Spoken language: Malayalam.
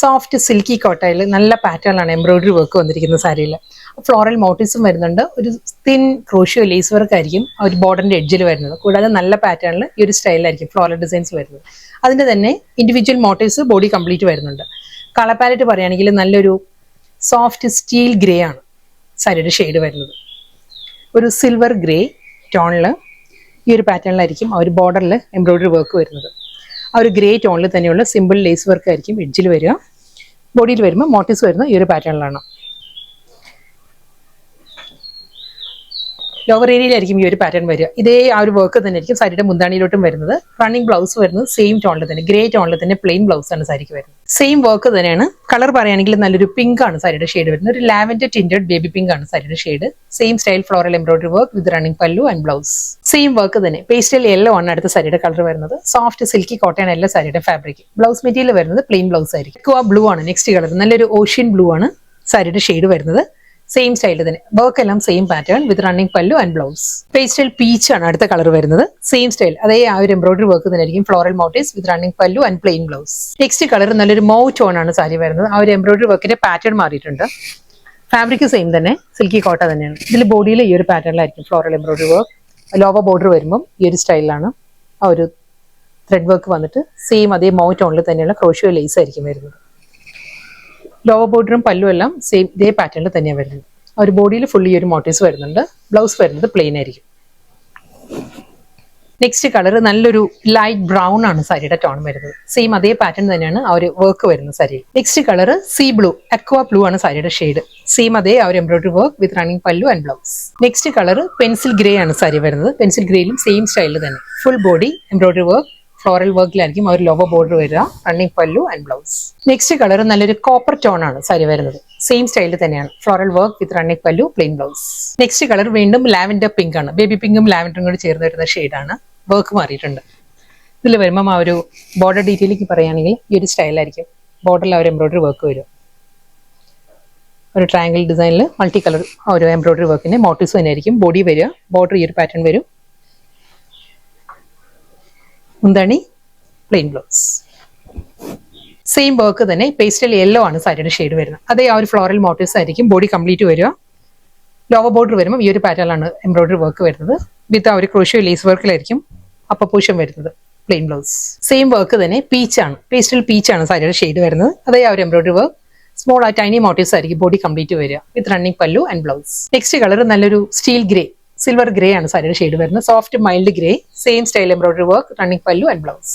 സോഫ്റ്റ് സിൽക്കി കോട്ടയിൽ നല്ല പാറ്റേണിലാണ് എംബ്രോയിഡറി വർക്ക് വന്നിരിക്കുന്ന സാരിയിൽ. ഫ്ലോറൽ മോട്ടീവ്സും വരുന്നുണ്ട്. ഒരു തിൻ ക്രോഷ്യോ ലേസ് വർക്ക് ആയിരിക്കും ആ ഒരു ബോർഡറിന്റെ എഡ്ജിൽ വരുന്നത്. കൂടാതെ നല്ല പാറ്റേണിൽ ഈ ഒരു സ്റ്റൈലായിരിക്കും ഫ്ലോറൽ ഡിസൈൻസ് വരുന്നത്. അതിന്റെ തന്നെ ഇൻഡിവിജ്വൽ മോട്ടീവ്സ് ബോഡി കംപ്ലീറ്റ് വരുന്നുണ്ട്. കളർ പാലറ്റ് പറയുകയാണെങ്കിൽ നല്ലൊരു സോഫ്റ്റ് സ്റ്റീൽ ഗ്രേ ആണ് സാരിയുടെ ഷെയ്ഡ് വരുന്നത്. ഒരു സിൽവർ ഗ്രേ ടോണിൽ ഈ ഒരു പാറ്റേണിലായിരിക്കും ആ ഒരു ബോർഡറിൽ എംബ്രോയിഡറി വർക്ക് വരുന്നത്. ആ ഒരു ഗ്രേ ടോണിൽ തന്നെയുള്ള സിമ്പിൾ ലേസ് വർക്ക് ആയിരിക്കും എഡ്ജിൽ വരിക. ബോഡിയിൽ വരുമ്പോൾ മോട്ടീവ്സ് വരുന്ന ഈ ഒരു പാറ്റേണിലാണ്. ലോവർ ഏരിയയിലായിരിക്കും ഈ ഒരു പാറ്റേൺ വരിക. ഇതേ ആ ഒരു വർക്ക് തന്നെ ആയിരിക്കും സാരിയുടെ മുന്താണിയിലോട്ടും വരുന്നത്. റണ്ണിങ് ബ്ലൗസ് വരുന്നത് സെയിം ടോണിൽ തന്നെ, ഗ്രേ ടോണിൽ തന്നെ പ്ലെയിൻ ബ്ലൗസ് ആണ് സാരിക്ക് വരുന്നത്. സെയിം വർക്ക് തന്നെയാണ്. കളർ പറയുകയാണെങ്കിൽ നല്ലൊരു പിങ്ക് ആണ് സാരിയുടെ ഷെയ്ഡ് വരുന്നത്. ഒരു ലാവൻഡർ ടിൻറ്റഡ് ബേബി പിങ്ക് ആണ് സാരിയുടെ shade. Same style floral embroidery work with running pallu and blouse. Same work തന്നെ. പേസ്റ്റൽ യെല്ലോ ആണ് അടുത്ത സാരിയുടെ കളർ വരുന്നത്. സോഫ്റ്റ് സിൽക്കി കോട്ടൺ അല്ല സാരിയുടെ ഫാബ്രിക്. ബ്ലൗസ് മെറ്റീരിയൽ വരുന്നത് പ്ലെയിൻ ബ്ലൗസ് ആയിരിക്കും. അക്വാ ബ്ലൂ ആണ് നെക്സ്റ്റ് കളർ. നല്ലൊരു ഓഷ്യൻ ബ്ലൂ ആണ് സാരിയുടെ ഷെയ്ഡ് വരുന്നത്. സെയിം സ്റ്റൈലിൽ തന്നെ വർക്ക് എല്ലാം same pattern with running pallu and blouse. Pastel peach ആണ് അടുത്ത കളർ വരുന്നത്. സെയിം സ്റ്റൈൽ അതേ ആ ഒരു എംബ്രോയിഡറി വർക്ക് തന്നെ ആയിരിക്കും. Floral motifs with running pallu and plain blouse. Next colour നല്ലൊരു മൗ ടോൺ ആണ് സാരി വരുന്നത്. ആ ഒരു എംബ്രോയിഡറി വർക്കിന്റെ പാറ്റേൺ മാറിയിട്ടുണ്ട്. ഫാബ്രിക് സെയിം തന്നെ, സിൽക്കി കോട്ട തന്നെയാണ്. ഇതിൽ ബോഡിയിൽ ഈ ഒരു പാറ്റേണിലായിരിക്കും floral embroidery work. Lower border വരുമ്പം ഈ ഒരു സ്റ്റൈലിലാണ് ആ ഒരു ത്രെഡ് വർക്ക് വന്നിട്ട് സെയിം അതേ മൗ ടോണിൽ തന്നെയുള്ള ക്രോഷ്യോ ലേസ് ആയിരിക്കും വരുന്നത്. ലോവർ ബോർഡറും പല്ലും എല്ലാം സെയിം ഇതേ പാറ്റേണിൽ തന്നെയാണ് വരുന്നത്. ആ ഒരു ബോഡിയിൽ ഫുൾ ഈ ഒരു മോട്ടീവ്സ് വരുന്നുണ്ട്. ബ്ലൗസ് വരുന്നത് പ്ലെയിൻ ആയിരിക്കും. നെക്സ്റ്റ് കളർ നല്ലൊരു ലൈറ്റ് ബ്രൗൺ ആണ് സാരിയുടെ ടോൺ വരുന്നത്. സെയിം അതേ പാറ്റേൺ തന്നെയാണ് ആ ഒരു വർക്ക് വരുന്നത് സാരിയിൽ. Next colour sea blue, aqua blue ആണ് സാരിയുടെ ഷെയ്ഡ്. സെയിം അതേ ആ ഒരു embroidery work with running pallu and blouse. Next colour pencil grey ആണ് സാരി വരുന്നത്. പെൻസിൽ ഗ്രേയിലും സെയിം സ്റ്റൈലിൽ തന്നെ full body embroidery work floral വർക്കിലായിരിക്കും ആ ഒരു ലോവർ ബോർഡർ വരിക. Running pallu and blouse. Next colour നല്ലൊരു കോപ്പർ ടോൺ ആണ് സാരി വരുന്നത്. സെയിം സ്റ്റൈലിൽ തന്നെയാണ് floral work with running pallu plain blouse. Next colour വീണ്ടും ലാവൻഡർ പിങ്ക് ആണ്. ബേബി പിങ്കും ലാവൻഡറും കൂടി ചേർന്ന് വരുന്ന ഷെയ്ഡാണ്. വർക്ക് മാറിയിട്ടുണ്ട്. ഇതിൽ വരുമ്പം ആ ഒരു ബോർഡർ ഡീറ്റെയിലേക്ക് പറയുകയാണെങ്കിൽ ഈ ഒരു സ്റ്റൈലായിരിക്കും ബോർഡറിൽ ആ ഒരു എംബ്രോയിഡറി വർക്ക് വരും. ഒരു ട്രയാങ്കിൾ ഡിസൈനിൽ മൾട്ടി കളർ ആ ഒരു എംബ്രോയിഡറി വർക്കിന്റെ മോട്ടീവ്സ് തന്നെ ആയിരിക്കും ബോഡി വരിക. ബോർഡർ ഈ ഒരു പാറ്റേൺ വരും. മുന്താണി പ്ലെയിൻ ബ്ലൗസ്. സെയിം വർക്ക് തന്നെ. പേസ്റ്റൽ യെല്ലോ ആണ് സാരിയുടെ ഷെയ്ഡ് വരുന്നത്. അതേ ആ ഒരു ഫ്ലോറൽ മോട്ടീവ്സ് ആയിരിക്കും ബോഡി കംപ്ലീറ്റ് വരിക. ലോവർ ബോർഡർ വരുമ്പോൾ ഈ ഒരു പാറ്റേണിലാണ് എംബ്രോയിഡറി വർക്ക് വരുന്നത്. വിത്ത് ആ ഒരു ക്രോഷ്യോ ലേസ് വർക്കിലായിരിക്കും അപ്പർ പോർഷൻ വരുന്നത്. Plain blouse. സെയിം വർക്ക് തന്നെ. പീച്ചാണ്, പേസ്റ്റൽ പീച്ചാണ് സാരിയുടെ ഷെയ്ഡ് വരുന്നത്. അതേ ആ ഒരു എംബ്രോയിഡറി വർക്ക് സ്മോൾ ആ ടൈനി മോട്ടീവ്സ് ആയിരിക്കും ബോഡി കംപ്ലീറ്റ് വരിക വിത്ത് running pallu and blouse. Next colour നല്ലൊരു സ്റ്റീൽ ഗ്രേ, സിൽവർ ഗ്രേ ആണ് സാരിയുടെ ഷെയ്ഡ് വരുന്നത്. Soft mild grey. Same style embroidery work running pallu and blouse.